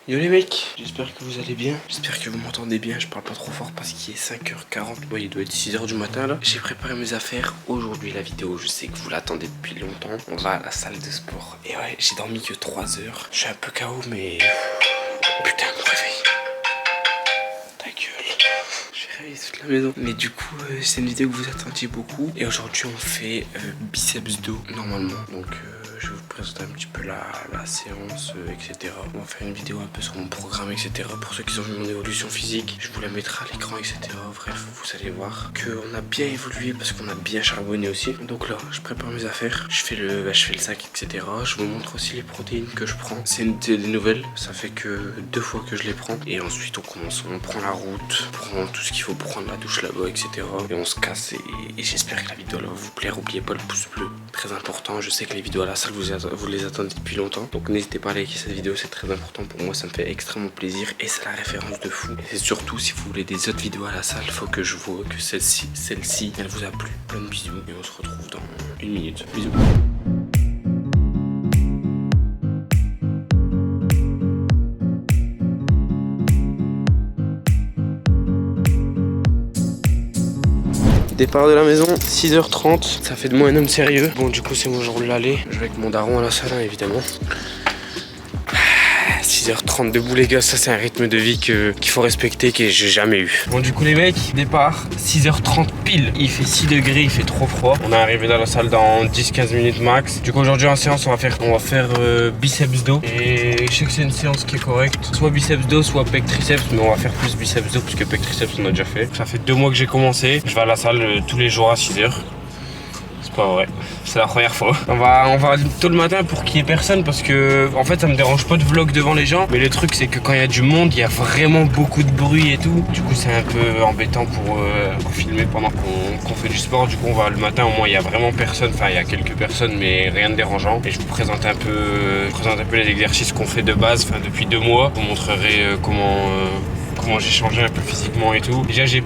Yo les mecs, j'espère que vous allez bien, j'espère que vous m'entendez bien, je parle pas trop fort parce qu'il est 5h40, bon il doit être 6h du matin là. J'ai préparé mes affaires, aujourd'hui la vidéo, je sais que vous l'attendez depuis longtemps, on va à la salle de sport. Et ouais, j'ai dormi que 3 heures, je suis un peu KO mais... Putain mon réveil. Ta gueule. J'ai réveillé toute la maison. Mais du coup, c'est une vidéo que vous attendiez beaucoup. Et aujourd'hui on fait biceps dos normalement, donc... je vais vous présenter un petit peu la séance, etc. On va faire une vidéo un peu sur mon programme, etc. Pour ceux qui ont vu mon évolution physique, je vous la mettrai à l'écran, etc. Bref, vous allez voir qu'on a bien évolué parce qu'on a bien charbonné aussi. Donc là, je prépare mes affaires, je fais le sac, etc. Je vous montre aussi les protéines que je prends. C'est des nouvelles, ça fait que 2 fois que je les prends. Et ensuite, on commence, on prend la route, on prend tout ce qu'il faut pour prendre la douche là-bas, etc. Et on se casse et j'espère que la vidéo là va vous plaire. N'oubliez pas le pouce bleu, très important. Je sais que les vidéos à la salle, vous les attendez depuis longtemps, donc n'hésitez pas à liker cette vidéo, c'est très important pour moi, ça me fait extrêmement plaisir et c'est la référence de fou. Et c'est surtout, si vous voulez des autres vidéos à la salle, il faut que je vois que celle-ci elle vous a plu. Plein de bisous et on se retrouve dans 1 minute. Bisous. Départ de la maison, 6h30, ça fait de moi un homme sérieux. Bon, du coup c'est mon jour de l'aller, je vais avec mon daron à la salle, hein, évidemment. 6h30 debout les gars, ça c'est un rythme de vie qu'il faut respecter, que j'ai jamais eu. Bon du coup les mecs, départ, 6h30 pile, il fait 6 degrés, il fait trop froid. On est arrivé dans la salle dans 10-15 minutes max. Du coup aujourd'hui en séance on va faire biceps dos. Et je sais que c'est une séance qui est correcte, soit biceps dos, soit pec triceps, mais on va faire plus biceps dos parce que pec triceps on a déjà fait. Ça fait 2 mois que j'ai commencé, je vais à la salle tous les jours à 6h. C'est pas vrai, c'est la première fois. On va tôt le matin pour qu'il y ait personne parce que en fait ça me dérange pas de vlog devant les gens. Mais le truc c'est que quand il y a du monde, il y a vraiment beaucoup de bruit et tout. Du coup c'est un peu embêtant pour filmer pendant qu'on fait du sport. Du coup on va le matin, au moins il y a vraiment personne. Enfin il y a quelques personnes mais rien de dérangeant. Et je vous présente un peu les exercices qu'on fait de base, enfin depuis 2 mois. Je vous montrerai comment j'ai changé un peu physiquement et tout. Déjà j'avais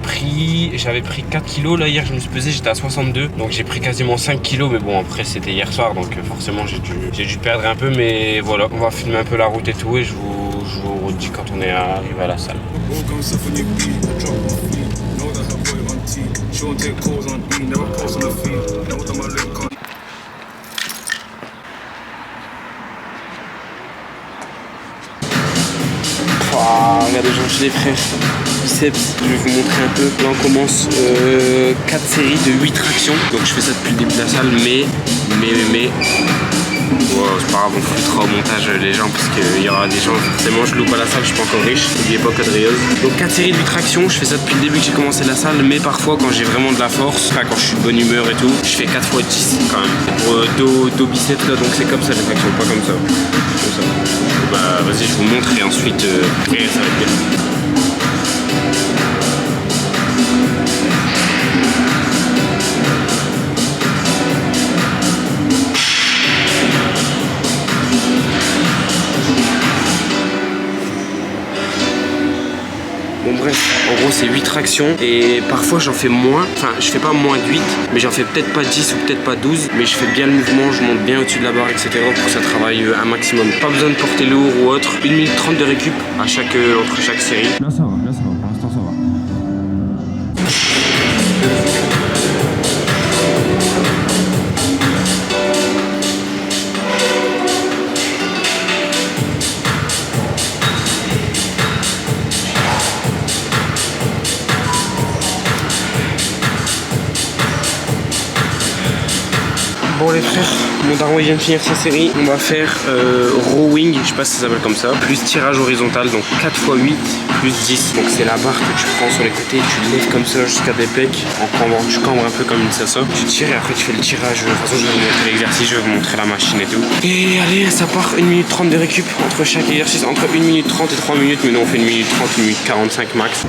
pris 4 kilos, là hier je me suis pesé, j'étais à 62, donc j'ai pris quasiment 5 kilos, mais bon après c'était hier soir, donc forcément j'ai dû perdre un peu, mais voilà, on va filmer un peu la route et tout, et je vous redis quand on est arrivé à la salle. Regardez, j'enchaîne les frères, biceps, je vais vous montrer un peu. Là on commence 4 séries de 8 tractions, donc je fais ça depuis le début de la salle, mais wow, c'est pas grave, on fera au montage les gens parce qu'il y aura des gens, forcément je loupe à la salle, je suis pas encore riche, n'oubliez pas Code Rieuse. Donc 4 séries de 8 tractions, je fais ça depuis le début que j'ai commencé la salle, mais parfois quand j'ai vraiment de la force, enfin quand je suis de bonne humeur et tout, je fais 4 fois 10 quand même. Pour dos biceps là, donc c'est comme ça les tractions, pas comme ça. Comme ça. Bah vas-y je vous montre et ensuite après ça va être bien. Bon bref, en gros c'est 8 tractions et parfois j'en fais moins, enfin je fais pas moins de 8, mais j'en fais peut-être pas 10 ou peut-être pas 12, mais je fais bien le mouvement, je monte bien au-dessus de la barre, etc. pour que ça travaille un maximum. Pas besoin de porter lourd ou autre, 1 minute 30 de récup entre chaque série. Là ça va, pour l'instant ça va. Bon les frères, mon daron il vient de finir sa série, on va faire rowing, je sais pas si ça s'appelle comme ça, plus tirage horizontal, donc 4 x 8 plus 10. Donc c'est la barre que tu prends sur les côtés, tu lèves comme ça jusqu'à des pecs, tu cambres un peu comme une salsa, tu tires et après tu fais le tirage. De toute façon je vais vous montrer l'exercice, je vais vous montrer la machine et tout. Et allez, ça part 1 minute 30 de récup entre chaque exercice, entre 1 minute 30 et 3 minutes, mais non on fait 1 minute 30, 1 minute 45 max.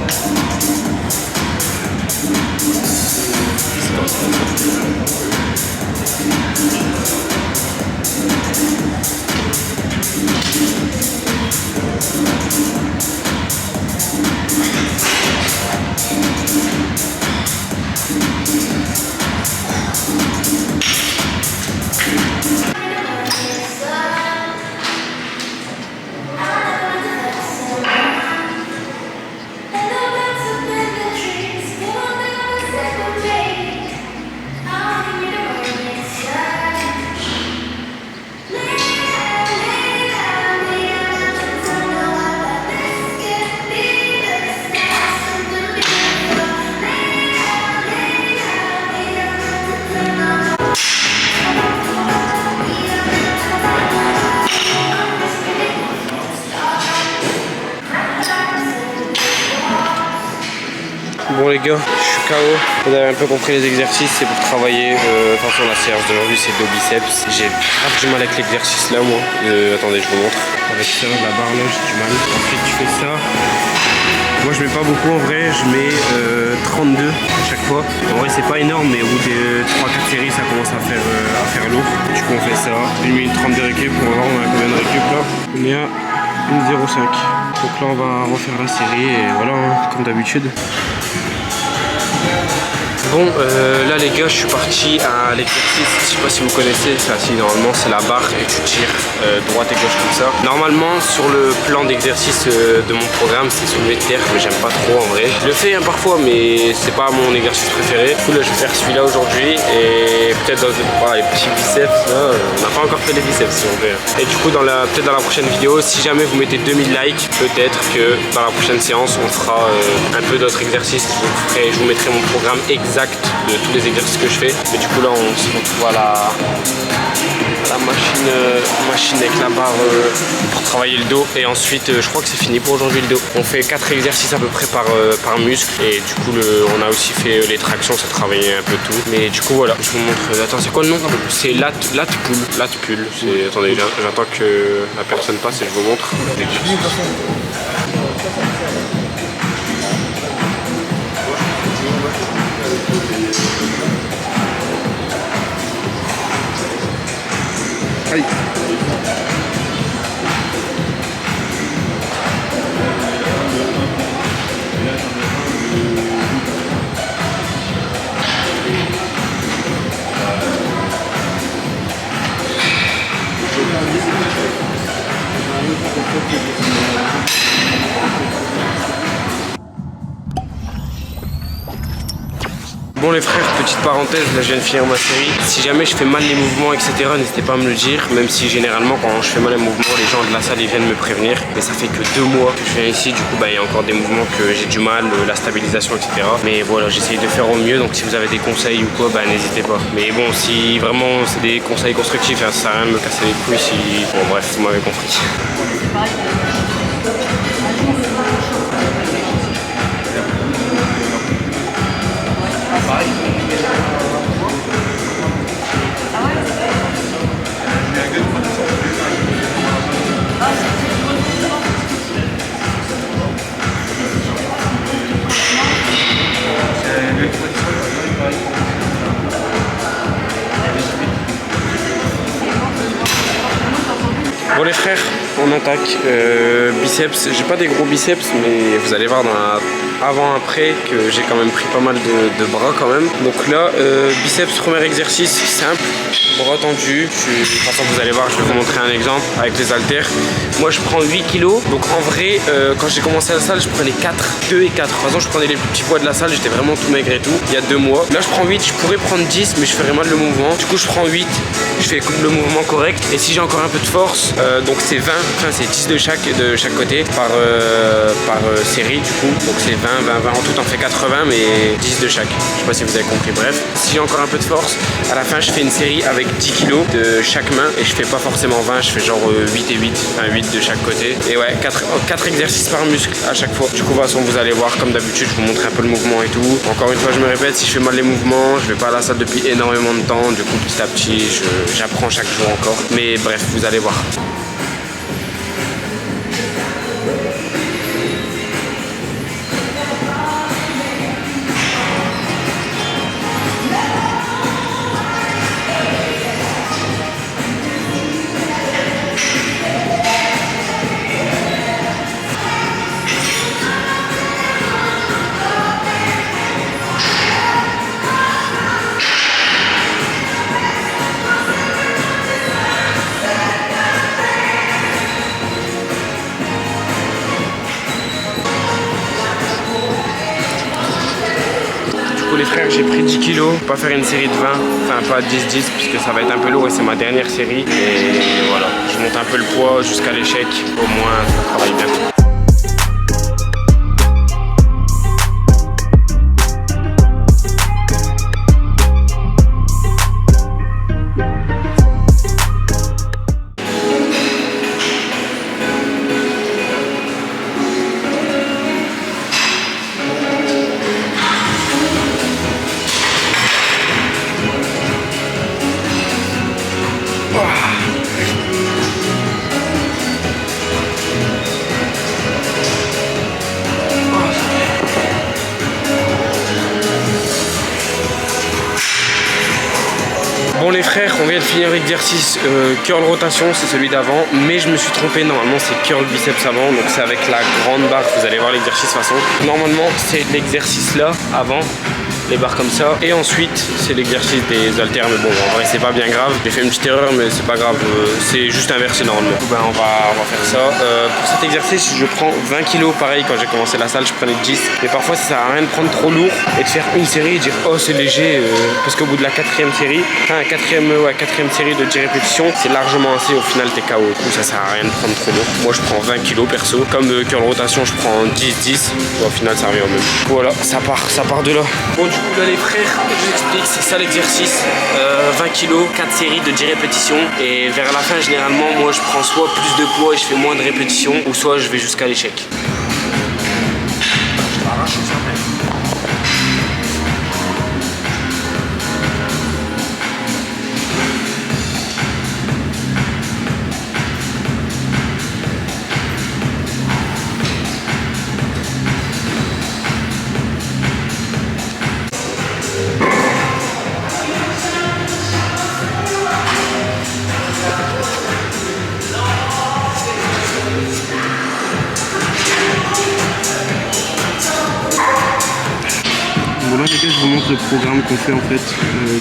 Bon les gars, je suis KO. Vous avez un peu compris les exercices, c'est pour travailler. Attention, la séance d'aujourd'hui c'est dos biceps. J'ai grave du mal avec l'exercice là moi. Attendez, je vous montre. Avec ça, la barre là, j'ai du mal. Ensuite tu fais ça. Moi je mets pas beaucoup en vrai, je mets 32 à chaque fois. En vrai c'est pas énorme, mais au bout des 3-4 séries ça commence à faire lourd. Du coup on fait ça. 1 minute 32 récup, on va voir on a combien de récup là. On est à 1,05. Donc là on va refaire la série et voilà, hein, comme d'habitude. Bon, là les gars, je suis parti à l'exercice, je sais pas si vous connaissez, ça, si normalement c'est la barre et tu tires droite et gauche comme ça. Normalement sur le plan d'exercice de mon programme c'est soulevé de terre, mais j'aime pas trop en vrai. Je le fais parfois, mais c'est pas mon exercice préféré. Du coup là je vais faire celui-là aujourd'hui et peut-être dans les petits biceps, là, on n'a pas encore fait les biceps si on veut. Et du coup peut-être dans la prochaine vidéo, si jamais vous mettez 2000 likes, peut-être que dans la prochaine séance on fera un peu d'autres exercices. Je vous mettrai mon programme exact de tous les exercices que je fais. Mais du coup là on se retrouve à la machine avec la barre pour travailler le dos. Et ensuite je crois que c'est fini pour aujourd'hui le dos. On fait 4 exercices à peu près par muscle. Et du coup on a aussi fait les tractions, ça travaillait un peu tout. Mais du coup voilà, je vous montre. Attends, c'est quoi le nom? C'est lat pull. Attendez, j'attends que la personne passe et je vous montre. Aïe. Bon les frères, petite parenthèse, là je viens de finir ma série. Si jamais je fais mal les mouvements, etc., n'hésitez pas à me le dire. Même si généralement quand je fais mal les mouvements, les gens de la salle ils viennent me prévenir. Mais ça fait que 2 mois que je viens ici, du coup il y a encore des mouvements que j'ai du mal, la stabilisation, etc. Mais voilà, j'essaye de faire au mieux, donc si vous avez des conseils ou quoi, n'hésitez pas. Mais bon, si vraiment c'est des conseils constructifs, ça sert à rien de me casser les couilles si... Bon bref, vous m'avez compris. Bon les frères, on attaque. Biceps, j'ai pas des gros biceps, mais vous allez voir dans la avant-après que j'ai quand même pris pas mal de bras quand même. Donc là, biceps, premier exercice simple, bras tendus. De toute façon vous allez voir, je vais vous montrer un exemple avec les haltères. Moi je prends 8 kilos, donc en vrai quand j'ai commencé à la salle je prenais 2 et 4. De toute façon je prenais les plus petits poids de la salle, j'étais vraiment tout maigre et tout, il y a 2 mois. Là je prends 8, je pourrais prendre 10 mais je ferais mal le mouvement. Du coup je prends 8, je fais le mouvement correct. Et si j'ai encore un peu de force, donc c'est 20, enfin c'est 10 de chaque côté par série du coup. Donc c'est 20, en tout on fait 80 mais 10 de chaque. Je sais pas si vous avez compris, bref. Si j'ai encore un peu de force, à la fin je fais une série avec 10 kilos de chaque main et je fais pas forcément 20, je fais genre 8 et 8, enfin 8 de chaque côté. Et ouais, 4 exercices par muscle à chaque fois. Du coup, de toute façon, vous allez voir, comme d'habitude, je vous montre un peu le mouvement et tout. Encore une fois, je me répète, si je fais mal les mouvements, je vais pas à la salle depuis énormément de temps. Du coup, petit à petit, j'apprends chaque jour encore. Mais bref, vous allez voir. Les frères, j'ai pris 10 kilos, pas faire une série de 20, enfin pas 10-10 puisque ça va être un peu lourd et c'est ma dernière série. Et voilà, je monte un peu le poids jusqu'à l'échec, au moins ça travaille bien. vient de finir l'exercice curl rotation, c'est celui d'avant, mais je me suis trompé, normalement c'est curl biceps avant, donc c'est avec la grande barre, vous allez voir l'exercice de toute façon. Normalement c'est l'exercice là, avant, les barres comme ça, et ensuite c'est l'exercice des haltères, mais bon en vrai c'est pas bien grave, j'ai fait une petite erreur mais c'est pas grave, c'est juste inversé normalement. Du coup, ben, on va faire ça. Pour cet exercice je prends 20 kg, pareil quand j'ai commencé la salle je prenais 10, mais parfois ça sert à rien de prendre trop lourd et de faire une série et dire oh c'est léger, parce qu'au bout de la quatrième série, quatrième série de 10 répétitions, c'est largement assez, au final t'es KO, du coup ça sert à rien de prendre trop lourd. Moi je prends 20 kg perso, comme curl rotation je prends 10-10, au final ça revient au même. Voilà, ça part de là. Bon du coup là les frères, je vous explique, c'est ça l'exercice, 20 kg, 4 séries de 10 répétitions, et vers la fin généralement moi je prends soit plus de poids et je fais moins de répétitions, ou soit je vais jusqu'à l'échec. Je t'arrache ça. Bon là les gars je vous montre le programme qu'on fait en fait,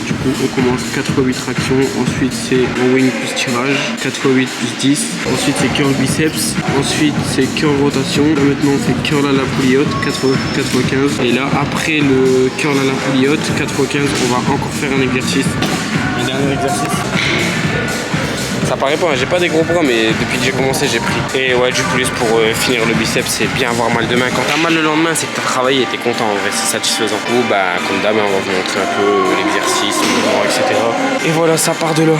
du coup on commence 4x8 tractions, ensuite c'est rowing plus tirage, 4x8 plus 10, ensuite c'est curl biceps, ensuite c'est curl rotation, là maintenant on fait curl à la pouliotte, 4x15, et là après le curl à la pouliotte, 4x15, on va encore faire un exercice, un dernier exercice. Ça paraît pas, j'ai pas des gros bras mais depuis que j'ai commencé j'ai pris. Et ouais du plus pour finir le biceps c'est bien avoir mal de main. Quand t'as mal le lendemain c'est que t'as travaillé et t'es content en vrai, c'est satisfaisant. Ou bah comme d'hab on va vous montrer un peu l'exercice, le mouvement, etc. Et voilà ça part de là.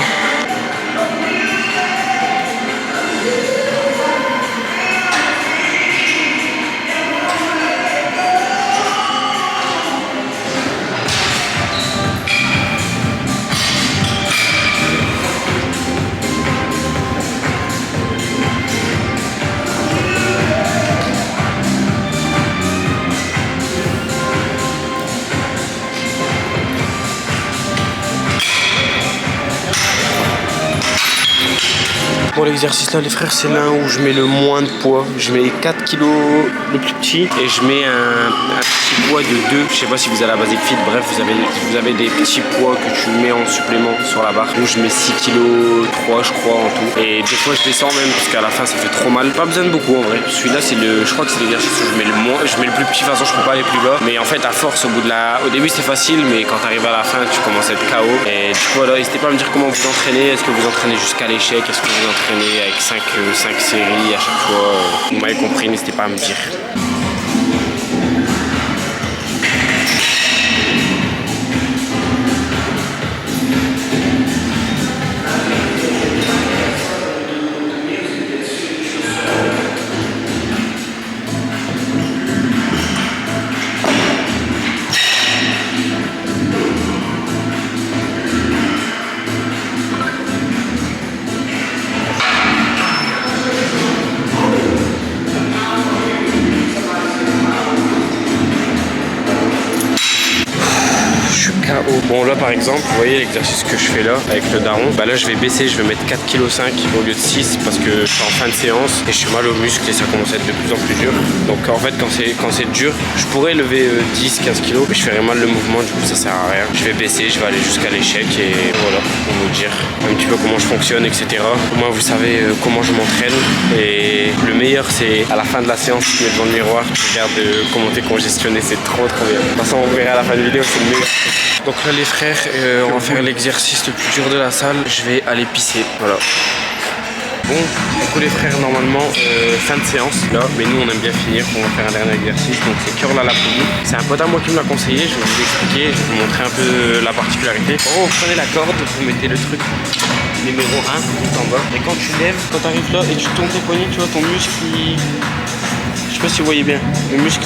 Bon l'exercice là les frères c'est l'un où je mets le moins de poids. Je mets 4 kg le plus petit et je mets un petit poids de 2. Je sais pas si vous allez à la Basic Fit, bref vous avez des petits poids que tu mets en supplément sur la barre. Donc je mets 6 kg 3 je crois en tout. Et des fois je descends même parce qu'à la fin ça fait trop mal. Pas besoin de beaucoup en vrai. Celui-là c'est je crois que c'est l'exercice où je mets le moins. Je mets le plus petit, de toute façon je peux pas aller plus bas. Mais en fait à force au début c'est facile mais quand tu arrives à la fin tu commences à être KO. Et du coup voilà, n'hésitez pas à me dire comment vous entraînez. Est-ce que vous entraînez jusqu'à l'échec? Est-ce que vous entraînez avec 5 séries à chaque fois? Vous m'avez compris, n'hésitez pas à me dire. Bon là par exemple, vous voyez l'exercice que je fais là avec le daron, bah là je vais baisser, je vais mettre 4,5 kg au lieu de 6 parce que je suis en fin de séance et je suis mal aux muscles et ça commence à être de plus en plus dur. Donc en fait quand c'est dur, je pourrais lever 10-15 kg mais je ferais mal le mouvement, du coup ça sert à rien. Je vais baisser, je vais aller jusqu'à l'échec et voilà, pour vous dire un petit peu comment je fonctionne, etc. Au moins vous savez comment je m'entraîne et le meilleur c'est à la fin de la séance, tu te mets devant le miroir, tu regardes comment t'es congestionné, c'est trop bien. De toute façon on verra à la fin de la vidéo, c'est le meilleur. Donc là les frères, on va faire l'exercice le plus dur de la salle, je vais aller pisser, voilà. Bon, du coup les frères, normalement, fin de séance là, mais nous on aime bien finir, on va faire un dernier exercice, donc c'est curl à la poulie. C'est un pote à moi qui me l'a conseillé, je vais vous expliquer, je vais vous montrer un peu la particularité. Oh, vous prenez la corde, vous mettez le truc numéro 1 tout en bas, et quand tu lèves, quand tu arrives là et tu tournes tes poignets, tu vois ton muscle, je sais pas si vous voyez bien, le muscle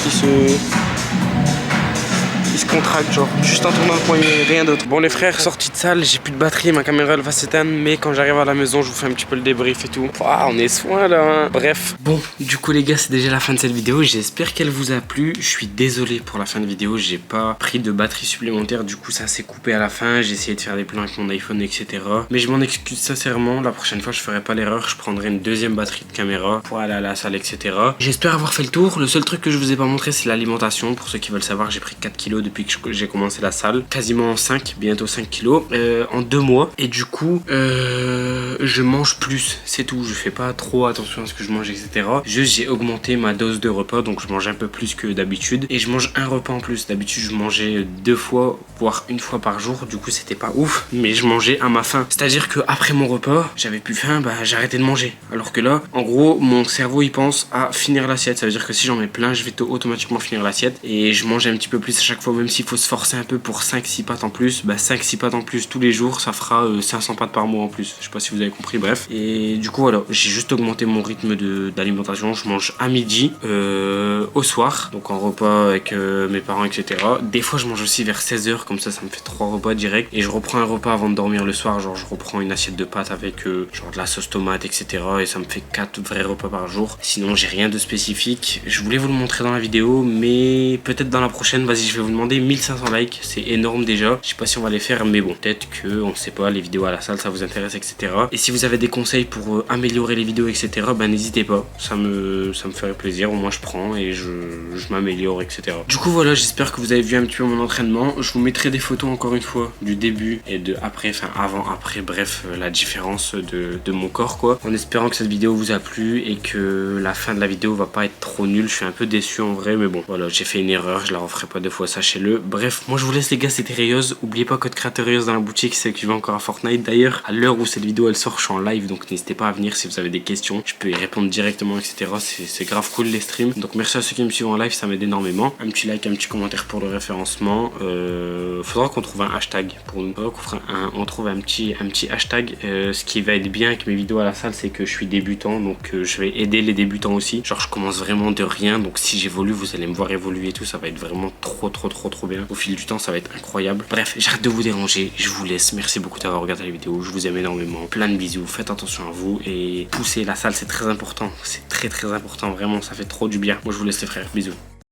il se contracte, genre juste en tournant le poignet, rien d'autre. Bon les frères, sorti de salle, j'ai plus de batterie, ma caméra elle va s'éteindre, mais quand j'arrive à la maison, je vous fais un petit peu le débrief et tout. On est soin là, hein. Bref. Bon, du coup les gars, c'est déjà la fin de cette vidéo. J'espère qu'elle vous a plu. Je suis désolé pour la fin de vidéo, j'ai pas pris de batterie supplémentaire, du coup ça s'est coupé à la fin. J'ai essayé de faire des plans avec mon iPhone, etc. Mais je m'en excuse sincèrement. La prochaine fois, je ferai pas l'erreur. Je prendrai une deuxième batterie de caméra pour aller à la salle, etc. J'espère avoir fait le tour. Le seul truc que je vous ai pas montré, c'est l'alimentation. Pour ceux qui veulent savoir, j'ai pris 4 kilos depuis que j'ai commencé la salle. Quasiment 5, bientôt 5 kilos en 2 mois. Et du coup, je mange plus. C'est tout. Je fais pas trop attention à ce que je mange, etc. Juste, j'ai augmenté ma dose de repas. Donc, je mange un peu plus que d'habitude. Et je mange un repas en plus. D'habitude, je mangeais 2 fois, voire 1 fois par jour. Du coup, c'était pas ouf. Mais je mangeais à ma faim. C'est-à-dire que après mon repas, j'avais plus faim, bah j'ai arrêté de manger. Alors que là, en gros, mon cerveau il pense à finir l'assiette. Ça veut dire que si j'en mets plein, je vais automatiquement finir l'assiette. Et je mange un petit peu plus à chaque fois, même s'il faut se forcer un peu pour 5-6 pâtes en plus. Bah 5-6 pâtes en plus tous les jours, ça fera 500 pâtes par mois en plus. Je sais pas si vous avez compris, bref. Et du coup, voilà, j'ai juste augmenté mon rythme d'alimentation. Je mange à midi, au soir, donc en repas avec mes parents, etc. Des fois, je mange aussi vers 16h, comme ça me fait 3 repas direct. Et je reprends un repas avant de dormir le soir, genre je reprends une assiette de pâtes avec genre de la sauce tomate, etc. Et ça me fait 4 vrais repas par jour. Sinon, j'ai rien de spécifique. Je voulais vous le montrer dans la vidéo, mais peut-être dans la prochaine, vas-y, je vais vous demander 1500 likes. C'est énorme déjà. Je sais pas si on va les faire, mais bon, peut-être que, on sait pas, les vidéos à la salle, ça vous intéresse, etc. Et si vous avez des conseils pour améliorer les vidéos, etc., ben n'hésitez pas. Ça me ferait plaisir. Au moins, je prends et je m'améliore, etc. Du coup, voilà, j'espère que vous avez vu un petit peu mon entraînement. Je vous mettrai des photos encore une fois du début et de après, enfin avant, après, bref, la différence de mon corps, quoi. En espérant que cette vidéo vous a plu et que la fin de la vidéo va pas être trop nulle. Je suis un peu déçu en vrai, mais bon, voilà, j'ai fait une erreur, je la referai pas 2 fois, sachez-le. Bref, moi je vous laisse les gars, c'était Rayos. Oubliez pas code créateur Rayos dans la boutique, c'est que je vais encore à Fortnite. D'ailleurs, à l'heure où cette vidéo elle sort, je suis en live, donc n'hésitez pas à venir si vous avez des questions. Je peux y répondre directement, etc. C'est grave cool les streams. Donc merci à ceux qui me suivent en live, ça m'aide énormément. Un petit like, un petit commentaire pour le référencement. Faudra qu'on trouve un hashtag pour nous. On trouve un petit hashtag. Ce qui va être bien avec mes vidéos à la salle, c'est que je suis débutant, donc je vais aider les débutants aussi. Genre je commence vraiment de rien, donc si j'évolue, vous allez me voir évoluer et tout, ça va être vraiment trop bien. Au fil du temps, ça va être incroyable. Bref, j'arrête de vous déranger, je vous laisse. Merci beaucoup d'avoir regardé la vidéo, je vous aime énormément. Plein de bisous, faites attention à vous et poussez la salle, c'est très important. C'est très important, vraiment, ça fait trop du bien. Moi je vous laisse les frères, bisous.